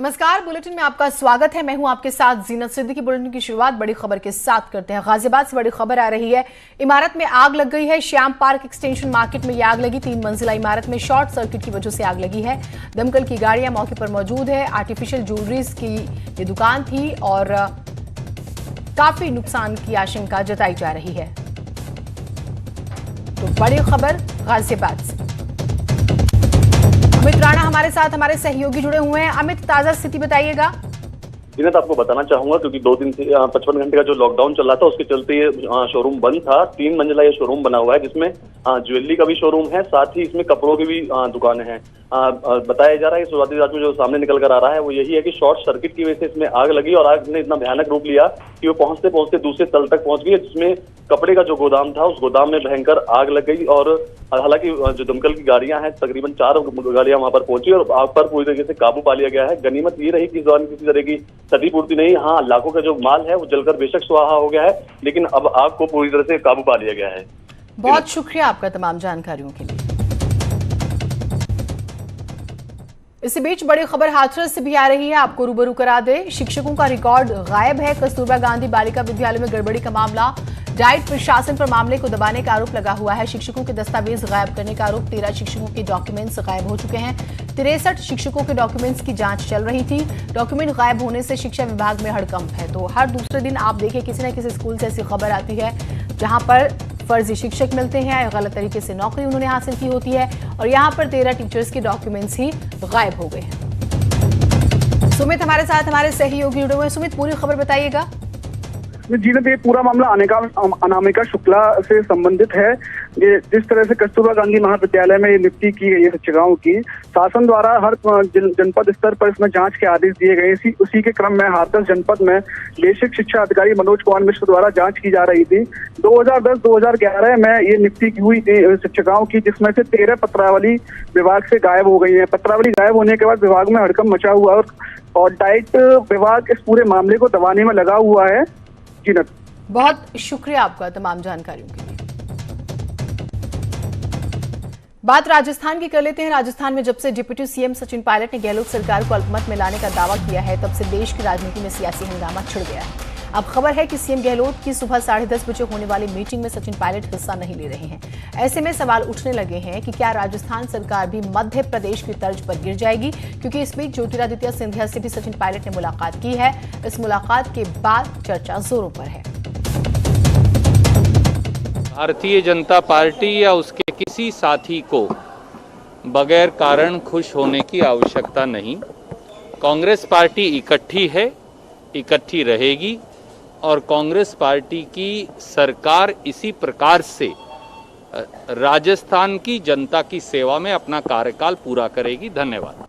नमस्कार, बुलेटिन में आपका स्वागत है। मैं हूं आपके साथ जीनत सिद्दीकी। बुलेटिन की शुरुआत बड़ी खबर के साथ करते हैं। गाजियाबाद से बड़ी खबर आ रही है। इमारत में आग लग गई है। श्याम पार्क एक्सटेंशन मार्केट में यह आग लगी। 3 मंजिला इमारत में शॉर्ट सर्किट की वजह से आग लगी है। दमकल की गाड़ियां मौके पर मौजूद है। आर्टिफिशियल ज्वेलरीज की ये दुकान थी और काफी नुकसान की आशंका जताई जा रही है। तो बड़ी खबर गाजियाबाद से। अमित राणा हमारे साथ, हमारे सहयोगी जुड़े हुए हैं। अमित, ताजा स्थिति बताइएगा। जीनत, आपको बताना चाहूंगा क्योंकि 2 दिन से 55 घंटे का जो लॉकडाउन चल रहा था उसके चलते ये शोरूम बंद था। 3 मंजिला ये शोरूम बना हुआ है जिसमें ज्वेलरी का भी शोरूम है, साथ ही इसमें कपड़ों की भी दुकानें हैं। बताया जा रहा है कि शुरुआती जांच में जो सामने निकल कर आ रहा है वो यही है कि शॉर्ट सर्किट की वजह से इसमें आग लगी और आग ने इतना भयानक रूप लिया कि वो पहुंचते पहुंचते दूसरे तल तक पहुंच गई, जिसमें कपड़े का जो गोदाम था उस गोदाम में भयंकर आग लग गई। और हालांकि जो दमकल की गाड़ियां हैं, तकरीबन 4 गाड़ियां वहां पर पहुंची और आग पर पूरी तरीके से काबू पा लिया गया है। गनीमत ये रही कि इस दौरान किसी तरह की क्षतिपूर्ति नहीं। हाँ, लाखों का जो माल है वो जलकर बेशक स्वाहा हो गया है, लेकिन अब आग को पूरी तरह से काबू पा लिया गया है। बहुत शुक्रिया आपका तमाम जानकारियों के लिए। इसी बीच बड़ी खबर हाथरस से भी आ रही है, आपको रूबरू करा दे। शिक्षकों का रिकॉर्ड गायब है। कस्तूरबा गांधी बालिका विद्यालय में गड़बड़ी का मामला। डाइट प्रशासन पर मामले को दबाने का आरोप लगा हुआ है। शिक्षकों के दस्तावेज गायब करने का आरोप। 13 शिक्षकों के डॉक्यूमेंट्स गायब हो चुके हैं। 63 शिक्षकों के डॉक्यूमेंट्स की जांच चल रही थी। डॉक्यूमेंट गायब होने से शिक्षा विभाग में हड़कंप है। तो हर दूसरे दिन आप देखिए किसी न किसी स्कूल से ऐसी खबर आती है जहां पर फर्जी शिक्षक मिलते हैं, गलत तरीके से नौकरी उन्होंने हासिल की होती है और यहाँ पर 13 टीचर्स के डॉक्यूमेंट्स ही गायब हो गए हैं। सुमित हमारे साथ, हमारे सहयोगी जुड़े हुए हैं। सुमित, पूरी खबर बताइएगा। जीनत, ये पूरा मामला अनामिका शुक्ला से संबंधित है। ये जिस तरह से कस्तूरबा गांधी महाविद्यालय में नियुक्ति की गई है शिक्षिकाओं की, शासन द्वारा हर जनपद स्तर पर इसमें जांच के आदेश दिए गए। उसी के क्रम में हाथरस जनपद में बेसिक शिक्षा अधिकारी मनोज कुमार मिश्र द्वारा जांच की जा रही थी। 2010-2011 में ये नियुक्ति हुई थी शिक्षिकाओं की, जिसमें से 13 पत्रावली विभाग से गायब हो गई है। पत्रावली गायब होने के बाद विभाग में हड़कंप मचा हुआ और डाइट विभाग इस पूरे मामले को दबाने में लगा हुआ है। जीनत, बहुत शुक्रिया आपका तमाम जानकारियों के लिए। बात राजस्थान की कर लेते हैं। राजस्थान में जब से डिप्टी सीएम सचिन पायलट ने गहलोत सरकार को अल्पमत में लाने का दावा किया है, तब से देश की राजनीति में सियासी हंगामा छिड़ गया है। अब खबर है कि सीएम गहलोत की सुबह 10:30 बजे होने वाली मीटिंग में सचिन पायलट हिस्सा नहीं ले रहे हैं। ऐसे में सवाल उठने लगे हैं कि क्या राजस्थान सरकार भी मध्य प्रदेश की तर्ज पर गिर जाएगी, क्योंकि इस बीच ज्योतिरादित्य सिंधिया से भी सचिन पायलट ने मुलाकात की है। इस मुलाकात के बाद चर्चा जोरों पर है। भारतीय जनता पार्टी या उसके किसी साथी को बगैर कारण खुश होने की आवश्यकता नहीं। कांग्रेस पार्टी इकट्ठी है, इकट्ठी रहेगी और कांग्रेस पार्टी की सरकार इसी प्रकार से राजस्थान की जनता की सेवा में अपना कार्यकाल पूरा करेगी। धन्यवाद।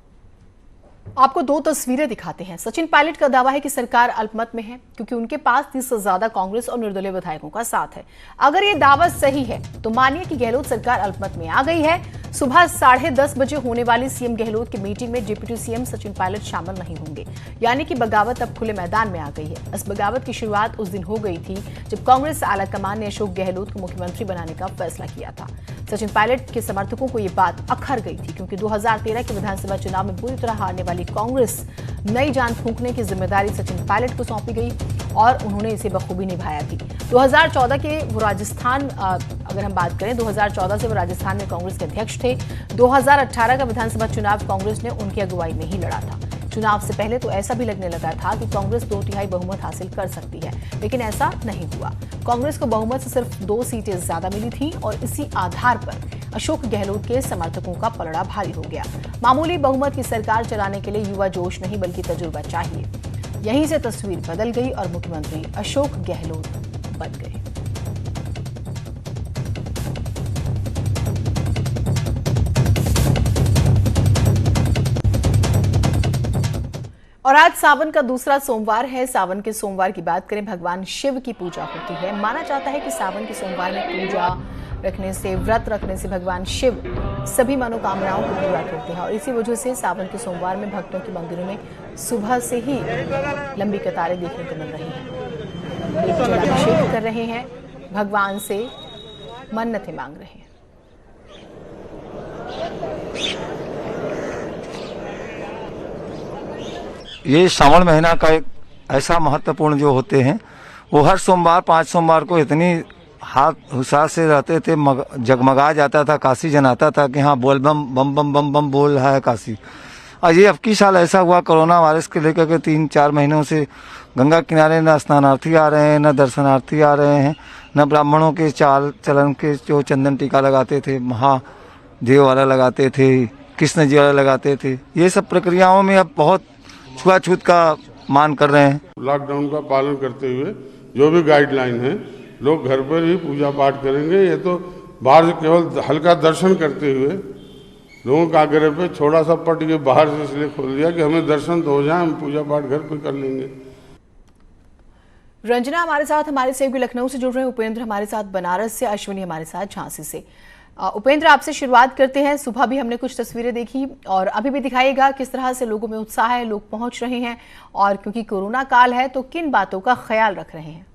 आपको 2 तस्वीरें दिखाते हैं। सचिन पायलट का दावा है कि सरकार अल्पमत में है क्योंकि उनके पास 30 से ज्यादा कांग्रेस और निर्दलीय विधायकों का साथ है। अगर ये दावा सही है तो मानिए कि गहलोत सरकार अल्पमत में आ गई है। सुबह 10:30 बजे होने वाली सीएम गहलोत की मीटिंग में डिप्टी सीएम सचिन पायलट शामिल नहीं होंगे, यानी कि बगावत अब खुले मैदान में आ गई है। इस बगावत की शुरुआत उस दिन हो गई थी जब कांग्रेस आलाकमान ने अशोक गहलोत को मुख्यमंत्री बनाने का फैसला किया था। सचिन पायलट के समर्थकों को यह बात अखर गई थी क्योंकि 2013 के विधानसभा चुनाव में बुरी तरह हारने वाली कांग्रेस नई जान फूंकने की जिम्मेदारी सचिन पायलट को सौंपी गई और उन्होंने इसे बखूबी निभाया थी। 2014 के वो राजस्थान, अगर हम बात करें 2014 से वो राजस्थान में कांग्रेस के अध्यक्ष थे। 2018 का विधानसभा चुनाव कांग्रेस ने उनकी अगुवाई में ही लड़ा था। चुनाव से पहले तो ऐसा भी लगने लगा था कि कांग्रेस 2/3 बहुमत हासिल कर सकती है, लेकिन ऐसा नहीं हुआ। कांग्रेस को बहुमत से सिर्फ 2 सीटें ज्यादा मिली थी और इसी आधार पर अशोक गहलोत के समर्थकों का पलड़ा भारी हो गया। मामूली बहुमत की सरकार चलाने के लिए युवा जोश नहीं बल्कि तजुर्बा चाहिए। यहीं से तस्वीर बदल गई और मुख्यमंत्री अशोक गहलोत बन गए। और आज सावन का दूसरा सोमवार है। सावन के सोमवार की बात करें, भगवान शिव की पूजा होती है। माना जाता है कि सावन के सोमवार में पूजा रखने से, व्रत रखने से भगवान शिव सभी मनोकामनाओं को पूरा करते हैं और इसी वजह से सावन के सोमवार में भक्तों के मंदिरों में सुबह से ही लंबी कतारें देखने को मिल रही हैं। लोग जलाभिषेक कर रहे हैं, भगवान से मन्नतें मांग रहे हैं। ये श्रावण महीना का एक ऐसा महत्वपूर्ण जो होते हैं, वो हर सोमवार 5 सोमवार को इतनी हाथ हुसार से रहते थे, जगमगा जाता था, काशी जनाता था कि हाँ बोल बम बम बम बम बम बोल रहा है काशी। और ये अब की साल ऐसा हुआ, कोरोना वायरस के लेकर के 3-4 महीनों से गंगा किनारे न स्नानार्थी आ रहे हैं, न दर्शनार्थी आ रहे हैं, न ब्राह्मणों के चाल चलन के जो चंदन टीका लगाते थे, महादेव वाला लगाते थे, कृष्ण जी वाला लगाते थे, ये सब प्रक्रियाओं में अब बहुत छुआछूत का मान कर रहे हैं। लॉकडाउन का पालन करते हुए जो भी गाइडलाइन है, लोग घर पर ही पूजा पाठ करेंगे। ये तो बाहर से केवल हल्का दर्शन करते हुए लोगों का आग्रह पे छोटा सा पट के बाहर से इसलिए खोल दिया कि हमें दर्शन तो हो जाए, हम पूजा पाठ घर पे कर लेंगे। रंजना हमारे साथ हमारे सहयोगी लखनऊ से जुड़ रहे हैं, उपेंद्र हमारे साथ बनारस से, अश्विनी हमारे साथ झांसी से। उपेंद्र, आपसे शुरुआत करते हैं। सुबह भी हमने कुछ तस्वीरें देखी और अभी भी दिखाइएगा किस तरह से लोगों में उत्साह है, लोग पहुंच रहे हैं, और क्योंकि कोरोना काल है तो किन बातों का ख्याल रख रहे हैं?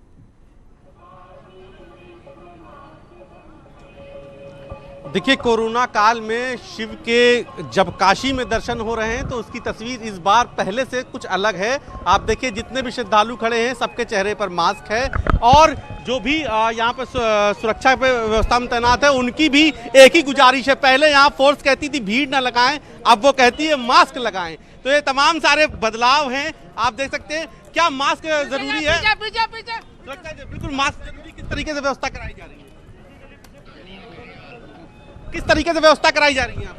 देखिए, कोरोना काल में शिव के जब काशी में दर्शन हो रहे हैं तो उसकी तस्वीर इस बार पहले से कुछ अलग है। आप देखिए, जितने भी श्रद्धालु खड़े हैं सबके चेहरे पर मास्क है, और जो भी यहाँ पर सुरक्षा पे व्यवस्था में तैनात है उनकी भी एक ही गुजारिश है। पहले यहाँ फोर्स कहती थी भीड़ न लगाएं, अब वो कहती है मास्क लगाएं। तो ये तमाम सारे बदलाव हैं, आप देख सकते हैं। क्या मास्क जरूरी है? बिल्कुल मास्क जरूरी। किस तरीके से व्यवस्था कराई जा रही है? किस तरीके से व्यवस्था कराई जा रही है?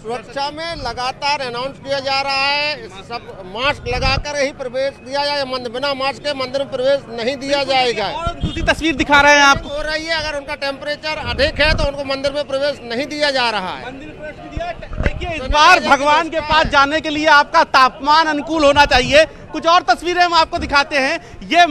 सुरक्षा में लगातार अनाउंस किया जा रहा है, सब मास्क लगाकर ही प्रवेश दिया जाए, बिना मास्क के मंदिर में प्रवेश नहीं दिया जाएगा। और दूसरी तस्वीर दिखा रहे हैं आपको, हो रही है, अगर उनका टेम्परेचर अधिक है तो उनको मंदिर में प्रवेश नहीं दिया जा रहा है। मंदिर में प्रवेश नहीं दिया। देखिए, इस बार भगवान के पास जाने के लिए आपका तापमान अनुकूल होना चाहिए। कुछ और तस्वीरें हम आपको दिखाते हैं। ये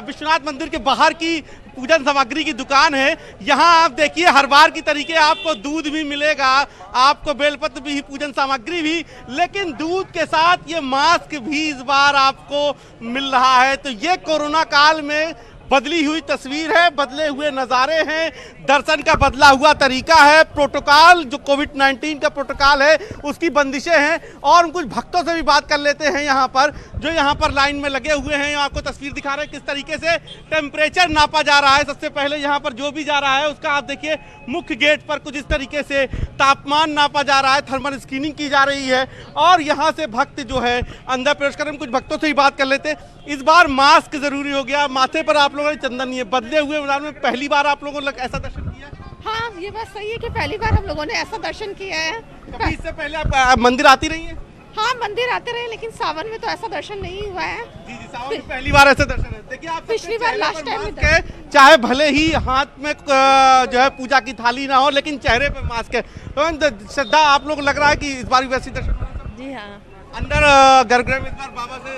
विश्वनाथ मंदिर के बाहर की पूजन सामग्री की दुकान है। यहाँ आप देखिए, हर बार की तरीके आपको दूध भी मिलेगा, आपको बेलपत्र भी, पूजन सामग्री भी, लेकिन दूध के साथ ये मास्क भी इस बार आपको मिल रहा है। तो ये कोरोना काल में बदली हुई तस्वीर है, बदले हुए नज़ारे हैं, दर्शन का बदला हुआ तरीका है, प्रोटोकॉल जो कोविड-19 का प्रोटोकॉल है उसकी बंदिशें हैं। और हम कुछ भक्तों से भी बात कर लेते हैं यहाँ पर, जो यहाँ पर लाइन में लगे हुए हैं। आपको तस्वीर दिखा रहे हैं किस तरीके से टेम्परेचर नापा जा रहा है। सबसे पहले यहाँ पर जो भी जा रहा है उसका आप देखिए, मुख्य गेट पर कुछ इस तरीके से तापमान नापा जा रहा है, थर्मल स्क्रीनिंग की जा रही है, और यहाँ से भक्त जो है अंदर प्रवेश कर रहे हैं। कुछ भक्तों से ही बात कर लेते हैं। इस बार मास्क जरूरी हो गया, माथे पर आप लोगों ने चंदन नहीं है, बदले हुए मैदान में पहली बार आप लोगों ने ऐसा दर्शन किया? हाँ, ये बात सही है कि पहली बार हम लोगों ने ऐसा दर्शन किया है। कभी इससे पहले आप मंदिर आती रही हैं? हाँ, मंदिर आते रहे, लेकिन सावन में तो ऐसा दर्शन नहीं हुआ है। जी, सावन में पहली बार ऐसा दर्शन है। देखिए, आप पिछली बार लास्ट टाइम में चाहे भले ही हाथ में जो है पूजा की थाली ना हो, लेकिन चेहरे पे मास्क है। तो श्रद्धा आप लोग लग रहा है कि इस बार भी वैसी दर्शन? जी हाँ। अंदर गर्भगृह में इस बार बाबा से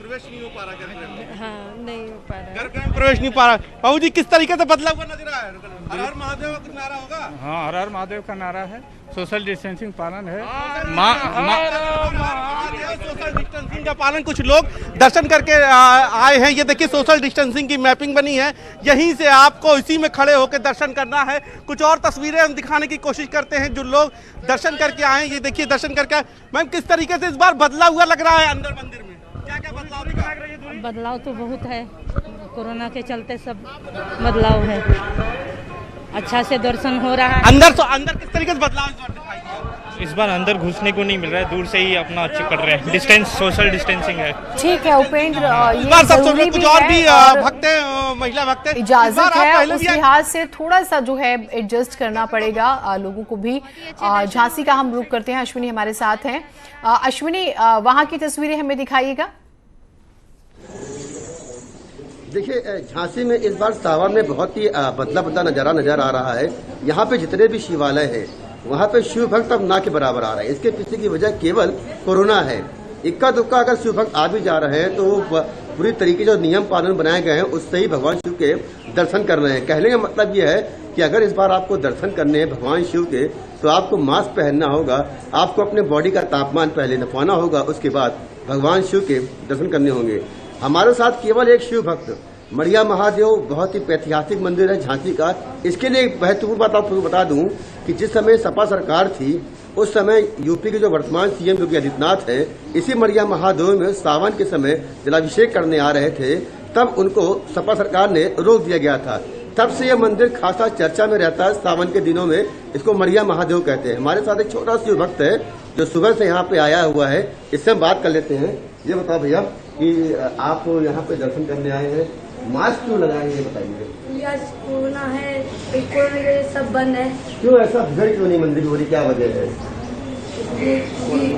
प्रवेश नहीं हो पा रहा, गर्भगृह में? हाँ, नहीं हो पा रहा, गर्भगृह में प्रवेश नहीं पा रहा। बाबू जी, किस तरीके से बदला हुआ नजर आ रहा है? हर हर महादेव का नारा होगा? हाँ, हर हर महादेव का नारा है, सोशल डिस्टेंसिंग पालन है। सोशल डिस्टेंसिंग का पालन। कुछ लोग दर्शन करके आए हैं। ये देखिए, सोशल डिस्टेंसिंग की मैपिंग बनी है, यहीं से आपको इसी में खड़े होकर दर्शन करना है। कुछ और तस्वीरें हम दिखाने की कोशिश करते हैं जो लोग दर्शन करके आए। ये देखिए, दर्शन करके मैम किस तरीके से इस बार बदला हुआ लग रहा है अंदर मंदिर में? क्या क्या बदलाव दिख रहा है? बदलाव तो बहुत है, कोरोना के चलते सब बदलाव है, अच्छा से दर्शन हो रहा है। अंदर किस तरीके से बदलाव दिखाई? इस बार अंदर घुसने को नहीं मिल रहा है, दूर से ही अपना अच्छे कर रहे हैं, डिस्टेंस, सोशल डिस्टेंसिंग है। ठीक है उपेंद्र, ये जरूरी भी और भी भक्त हैं, महिला भक्त हैं, इजाजत है, उस लिहाज से थोड़ा सा जो है एडजस्ट करना पड़ेगा लोगों को भी। झांसी का हम रुख करते हैं, अश्विनी हमारे साथ हैं। अश्विनी, वहाँ की तस्वीरें हमें दिखाइएगा। देखिए, झांसी में इस बार सावन में बहुत ही बदला नजारा नजर आ रहा है। यहाँ पे जितने भी शिवालय है वहाँ पे शिव भक्त अब ना के बराबर आ रहे हैं। इसके पीछे की वजह केवल कोरोना है। इक्का दुक्का अगर शिव भक्त आ भी जा रहे हैं तो पूरी तरीके जो नियम पालन बनाए गए हैं उससे ही भगवान शिव के दर्शन कर रहे हैं। कहने का मतलब यह है कि अगर इस बार आपको दर्शन करने हैं भगवान शिव के, तो आपको मास्क पहनना होगा, आपको अपने बॉडी का तापमान पहले नपाना होगा, उसके बाद भगवान शिव के दर्शन करने होंगे। हमारे साथ केवल एक शिव भक्त मड़िया महादेव, बहुत ही ऐतिहासिक मंदिर है झांसी का। इसके लिए एक महत्वपूर्ण बात आपको बता दूं कि जिस समय सपा सरकार थी उस समय यूपी के जो वर्तमान सीएम योगी आदित्यनाथ हैं, इसी मरिया महादेव में सावन के समय जलाभिषेक करने आ रहे थे, तब उनको सपा सरकार ने रोक दिया गया था। तब से यह मंदिर खासा चर्चा में रहता है। सावन के दिनों में इसको मरिया महादेव कहते हैं। हमारे साथ एक छोटा सा भक्त है जो सुबह से यहाँ पे आया हुआ है, इससे हम बात कर लेते हैं। ये बताओ भैया कि आप यहाँ पे दर्शन करने आए हैं, मास्क क्यों लगाए हैं, ये बताइए। आज कोरोना है, कोरोना के सब बंद है। क्यों ऐसा भीड़ क्यों नहीं मंदिर हो रही, क्या वजह है?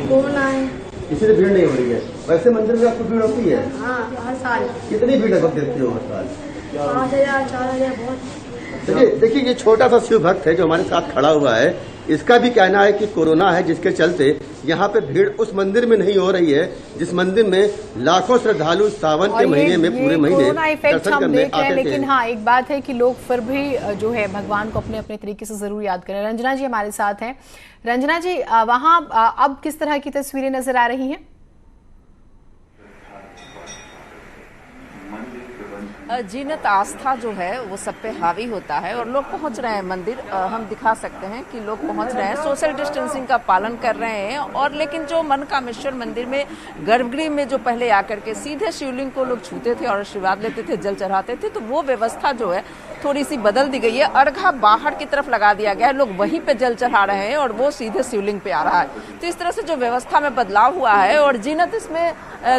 कोरोना है, इसलिए भीड़ नहीं हो रही है। वैसे मंदिर में आपको भीड़ होती है? हाँ, हर साल। कितनी भीड़ लगभग देखते हो हर साल? 5000 4000 बहुत। देखिए ये छोटा सा शिव भक्त है जो हमारे साथ खड़ा हुआ है, इसका भी कहना है कि कोरोना है जिसके चलते यहाँ पे भीड़ उस मंदिर में नहीं हो रही है जिस मंदिर में लाखों श्रद्धालु सावन के महीने में पूरे महीने दर्शन करने आते थे। लेकिन हाँ, एक बात है कि लोग फिर भी जो है भगवान को अपने अपने तरीके से जरूर याद करें। रंजना जी हमारे साथ हैं। रंजना जी, वहाँ अब किस तरह की तस्वीरें नजर आ रही हैं? जीनत आस्था जो है वो सब पे हावी होता है और लोग पहुंच रहे हैं मंदिर। हम दिखा सकते हैं कि लोग पहुंच रहे हैं, सोशल डिस्टेंसिंग का पालन कर रहे हैं। और लेकिन जो मनकामेश्वर मंदिर में गर्भगृह में जो पहले आकर के सीधे शिवलिंग को लोग छूते थे और आशीर्वाद लेते थे, जल चढ़ाते थे, तो वो व्यवस्था जो है थोड़ी सी बदल दी गई है। अर्घा बाहर की तरफ लगा दिया गया है, लोग वहीं पे जल चढ़ा रहे हैं और वो सीधे शिवलिंग पे आ रहा है। तो इस तरह से जो व्यवस्था में बदलाव हुआ है और जीनत इसमें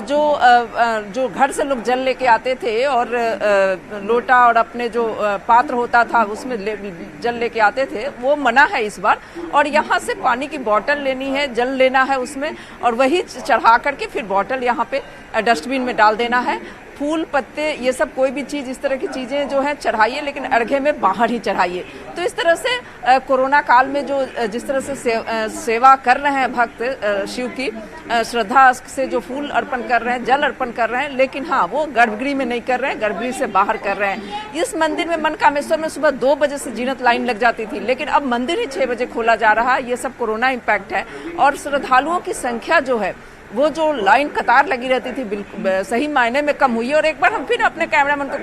जो घर से लोग जल लेके आते थे और लोटा और अपने जो पात्र होता था उसमें जल लेके आते थे, वो मना है इस बार। और यहाँ से पानी की बोतल लेनी है, जल लेना है उसमें और वही चढ़ा करके फिर बोतल यहाँ पे डस्टबिन में डाल देना है। फूल पत्ते ये सब कोई भी चीज, इस तरह की चीजें जो है चढ़ाइए, लेकिन अर्घे में बाहर ही चढ़ाइए। तो इस तरह से कोरोना काल में जो जिस तरह से सेवा कर रहे हैं भक्त शिव की, श्रद्धा से जो फूल अर्पण कर रहे हैं, जल अर्पण कर रहे हैं, लेकिन हाँ वो गर्भगृह में नहीं कर रहे हैं, गर्भगृह से बाहर कर रहे हैं। इस मंदिर में मनकामेश्वर में सुबह 2 बजे से जीनत लाइन लग जाती थी, लेकिन अब मंदिर ही 6 बजे खोला जा रहा है। ये सब कोरोना इम्पैक्ट है और श्रद्धालुओं की संख्या जो है वो जो लाइन कतार लगी रहती थी बिल्कुल सही मायने में कम हुई है। और एक बार हम फिर अपने कैमरामैन को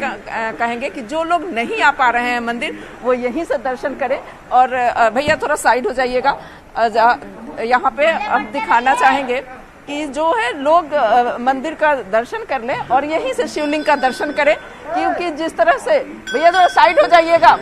कहेंगे कि जो लोग नहीं आ पा रहे हैं मंदिर, वो यहीं से दर्शन करें। और भैया थोड़ा साइड हो जाइएगा, यहाँ पे अब दिखाना चाहेंगे कि जो है लोग मंदिर का दर्शन कर लें और यहीं से शिवलिंग का दर्शन करें, क्योंकि जिस तरह से भैया थोड़ा साइड हो जाइएगा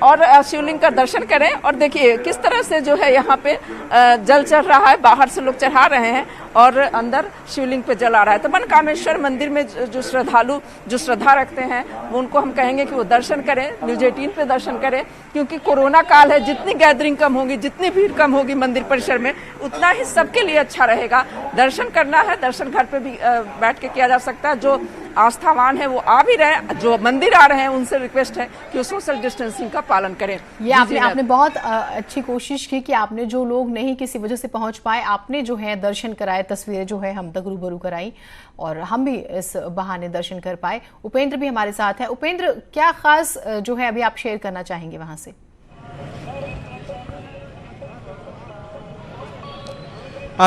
और शिवलिंग का दर्शन करें। और देखिए किस तरह से जो है यहाँ पे जल चढ़ रहा है, बाहर से लोग चढ़ा रहे हैं और अंदर शिवलिंग पे जल आ रहा है। तो मनकामेश्वर मंदिर में जो श्रद्धालु जो श्रद्धा रखते हैं वो उनको हम कहेंगे कि वो दर्शन करें, न्यूज़ 18 पे दर्शन करें, क्योंकि कोरोना काल है। जितनी गैदरिंग कम होगी, जितनी भीड़ कम होगी मंदिर परिसर में, उतना ही सबके लिए अच्छा रहेगा। दर्शन करना है, दर्शन घर पे भी बैठ के किया जा सकता है। जो आस्थावान है वो आ भी रहे, जो मंदिर आ रहे हैं उनसे रिक्वेस्ट है कि वो सोशल डिस्टेंसिंग का पालन करें। ये आपने बहुत अच्छी कोशिश की कि आपने जो लोग नहीं किसी वजह से पहुंच पाए, आपने जो है दर्शन कराए, तस्वीरें जो है हम तक रूबरू कराई और हम भी इस बहाने दर्शन कर पाए। उपेंद्र भी हमारे साथ है। उपेंद्र, क्या खास जो है अभी आप शेयर करना चाहेंगे वहां से?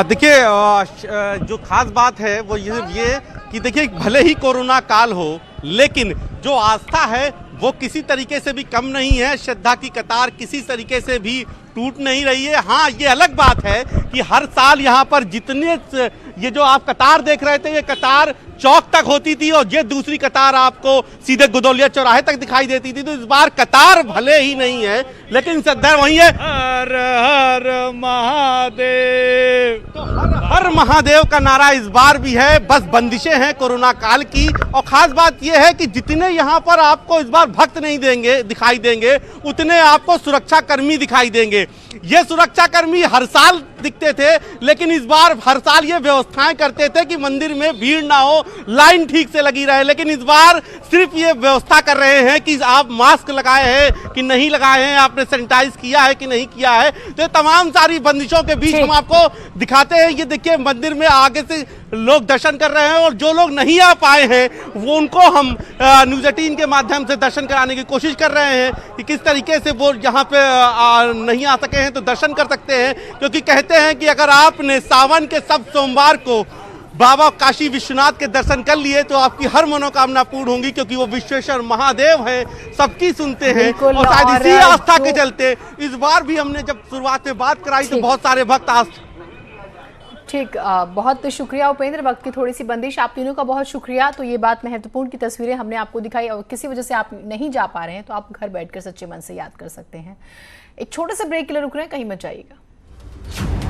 देखिए जो खास बात है वो ये कि देखिए भले ही कोरोना काल हो, लेकिन जो आस्था है वो किसी तरीके से भी कम नहीं है। श्रद्धा की कतार किसी तरीके से भी टूट नहीं रही है। हाँ, ये अलग बात है कि हर साल यहाँ पर जितने ये जो आप कतार देख रहे थे, ये कतार चौक तक होती थी और ये दूसरी कतार आपको सीधे गुदौलिया चौराहे तक दिखाई देती थी। तो इस बार कतार भले ही नहीं है, लेकिन श्रद्धा वही है। हर हर महादेव, तो हर महादेव का नारा इस बार भी है। बस बंदिशें हैं कोरोना काल की। और खास बात यह है कि जितने यहाँ पर आपको इस बार भक्त नहीं दिखाई देंगे, उतने आपको सुरक्षा कर्मी दिखाई देंगे। ये सुरक्षा कर्मी हर साल दिखते थे, लेकिन इस बार हर साल ये व्यवस्थाएं करते थे कि मंदिर में भीड़ ना हो, लाइन ठीक से लगी रहे। लेकिन इस बार सिर्फ ये व्यवस्था कर रहे हैं कि आप मास्क लगाए हैं कि नहीं लगाए हैं, आपने सैनिटाइज किया है कि नहीं किया है। तो ये तमाम सारी बंदिशों के बीच हम आपको दिखाते हैं। ये देखिए मंदिर में आगे से लोग दर्शन कर रहे हैं और जो लोग नहीं आ पाए हैं वो उनको हम न्यूज़ 18 के माध्यम से दर्शन कराने की कोशिश कर रहे हैं कि किस तरीके से वो यहाँ पे नहीं आ सके हैं तो दर्शन कर सकते हैं। क्योंकि कहते हैं कि अगर आपने सावन के सब सोमवार को बाबा काशी विश्वनाथ के दर्शन कर लिए तो आपकी हर मनोकामना पूर्ण होंगी, क्योंकि वो विश्वेश्वर महादेव है, सबकी सुनते हैं। और शायद इसी आस्था के चलते इस बार भी हमने जब शुरुआत में बात कराई तो बहुत सारे भक्त ठीक, बहुत शुक्रिया उपेंद्र। वक्त की थोड़ी सी बंदिश, आप तीनों का बहुत शुक्रिया। तो ये बात महत्वपूर्ण की तस्वीरें हमने आपको दिखाई, और किसी वजह से आप नहीं जा पा रहे हैं तो आप घर बैठकर सच्चे मन से याद कर सकते हैं। एक छोटे से ब्रेक के लिए रुक रहे हैं, कहीं मत जाइएगा।